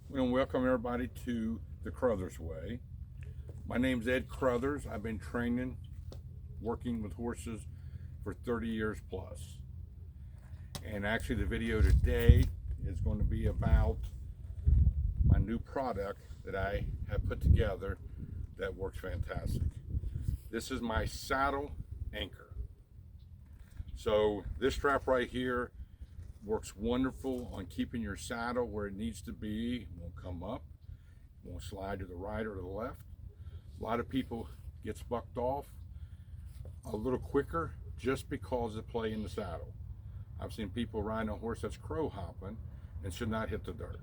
We want to welcome everybody to the Crothers Way. My name's Ed Crothers. I've been training, working with horses for 30 years plus. And actually the video today is going to be about my new product that I have put together that works fantastic. This is my saddle anchor. So this strap right here works wonderful on keeping your saddle where it needs to be. It won't come up, it won't slide to the right or to the left. A lot of people gets bucked off a little quicker just because of play in the saddle. I've seen people riding a horse that's crow hopping and should not hit the dirt.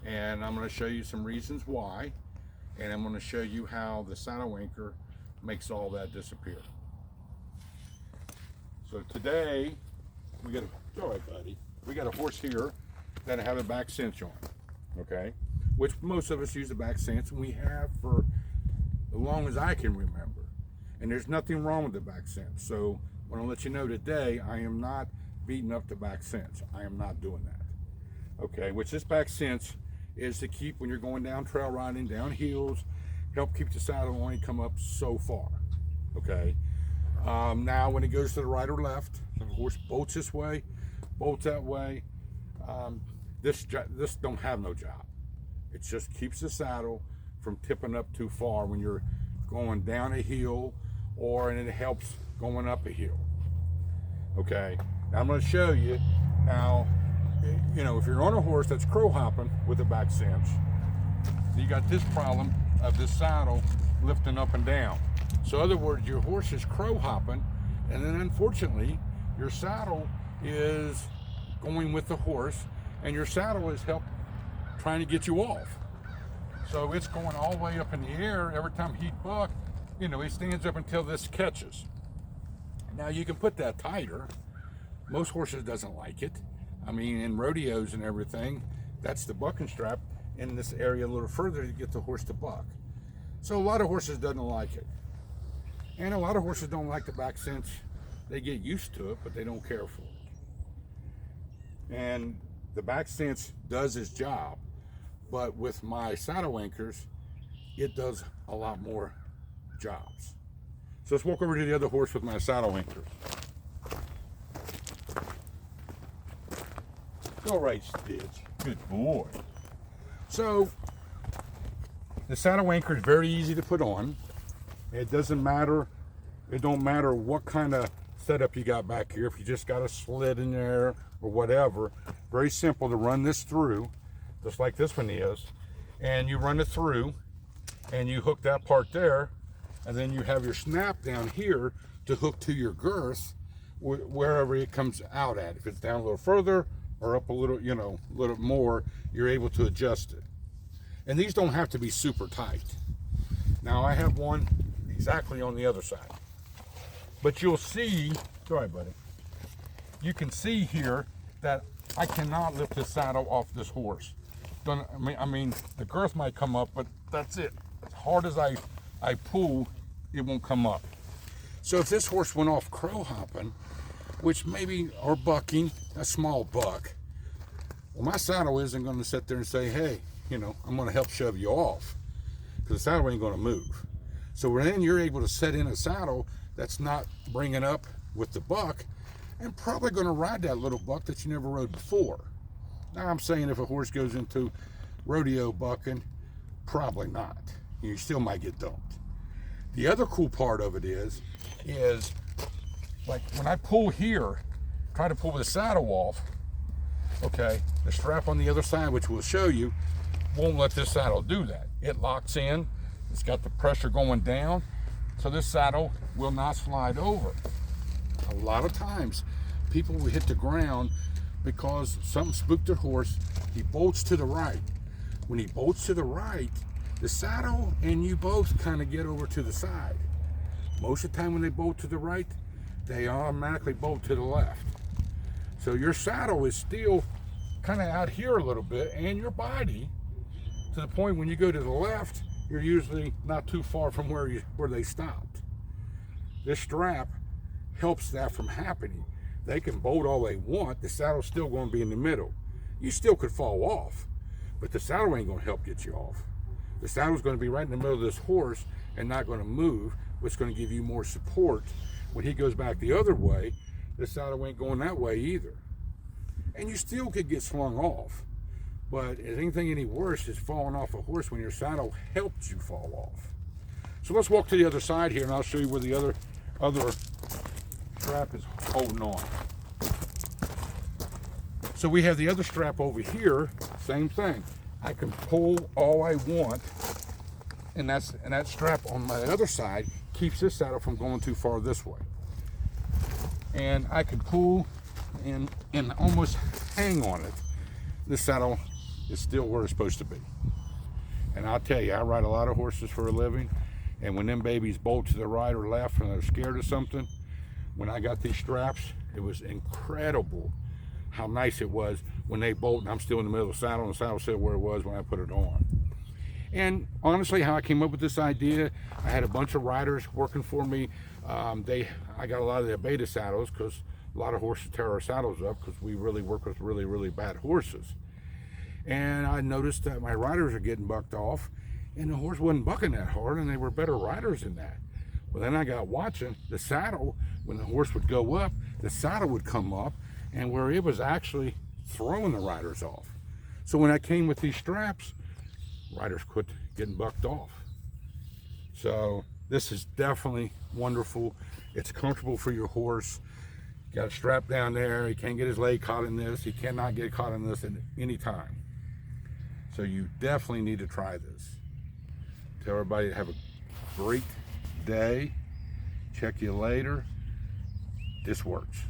And I'm going to show you some reasons why, and I'm going to show you how the saddle anchor makes all that disappear. So today we got a horse here that had a back cinch on, okay? Which most of us use a back cinch, and we have for as long as I can remember. And there's nothing wrong with the back cinch. So I want to let you know today, I am not beating up the back cinch. I am not doing that. Okay, which this back cinch is to keep when you're going down trail riding, down hills, help keep the saddle only come up so far. Okay. Now when it goes to the right or left, the horse bolts this way, bolts that way. This don't have no job. It just keeps the saddle from tipping up too far when you're going down a hill, and it helps going up a hill. Okay, now I'm going to show you now. You know, if you're on a horse that's crow hopping with a back cinch, you got this problem of this saddle lifting up and down. So in other words, your horse is crow hopping, and then unfortunately your saddle is going with the horse, and your saddle is trying to get you off. So it's going all the way up in the air. Every time he buck, he stands up until this catches. Now you can put that tighter. Most horses doesn't like it. I mean, in rodeos and everything, that's the bucking strap in this area a little further to get the horse to buck. So a lot of horses doesn't like it. And a lot of horses don't like the back cinch. They get used to it, but they don't care for it. And the back cinch does its job, but with my saddle anchors, it does a lot more jobs. So let's walk over to the other horse with my saddle anchors. All right, Stitch. Good boy. So the saddle anchor is very easy to put on. It doesn't matter. It don't matter what kind of setup you got back here. If you just got a slit in there or whatever, very simple to run this through, just like this one is. And you run it through, and you hook that part there, and then you have your snap down here to hook to your girth wherever it comes out at. If it's down a little further or up a little, a little more, you're able to adjust it. And these don't have to be super tight. Now I have one exactly on the other side. But you'll see, go ahead, buddy. You can see here that I cannot lift this saddle off this horse. I mean, the girth might come up, but that's it. As hard as I pull, it won't come up. So if this horse went off crow hopping, which maybe, or bucking, a small buck, well, my saddle isn't going to sit there and say, hey, I'm going to help shove you off, because the saddle ain't going to move. So then you're able to set in a saddle that's not bringing up with the buck, and probably going to ride that little buck that you never rode before. Now I'm saying if a horse goes into rodeo bucking, probably not. You still might get dumped. The other cool part of it is like when I pull here, try to pull the saddle off, okay, the strap on the other side, which we'll show you, won't let this saddle do that. It locks in, it's got the pressure going down, so this saddle will not slide over. A lot of times people will hit the ground because something spooked their horse. He bolts to the right. When he bolts to the right, the saddle and you both kind of get over to the side. Most of the time when they bolt to the right, they automatically bolt to the left. So your saddle is still kind of out here a little bit, and your body, to the point when you go to the left, you're usually not too far from where they stopped. This strap helps that from happening. They can bolt all they want, the saddle's still going to be in the middle. You still could fall off, but the saddle ain't gonna help get you off. The saddle's gonna be right in the middle of this horse and not gonna move, which is gonna give you more support. When he goes back the other way, the saddle ain't going that way either. And you still could get slung off. But is anything any worse is falling off a horse when your saddle helps you fall off. So let's walk to the other side here and I'll show you where the other strap is holding on. So we have the other strap over here, same thing. I can pull all I want, and that strap on my other side keeps this saddle from going too far this way. And I can pull and almost hang on it. This saddle is still where it's supposed to be. And I'll tell you, I ride a lot of horses for a living, and when them babies bolt to the right or left and they're scared of something, when I got these straps, it was incredible how nice it was when they bolt and I'm still in the middle of the saddle and the saddle still where it was when I put it on. And honestly, how I came up with this idea, I had a bunch of riders working for me. I got a lot of the beta saddles because a lot of horses tear our saddles up because we really work with really, really bad horses. And I noticed that my riders are getting bucked off and the horse wasn't bucking that hard and they were better riders than that. Well, then I got watching the saddle. When the horse would go up, the saddle would come up and where it was actually throwing the riders off. So when I came with these straps, riders quit getting bucked off. So this is definitely wonderful. It's comfortable for your horse. You got a strap down there. He can't get his leg caught in this. He cannot get caught in this at any time. So you definitely need to try this. Tell everybody to have a great day. Check you later. This works.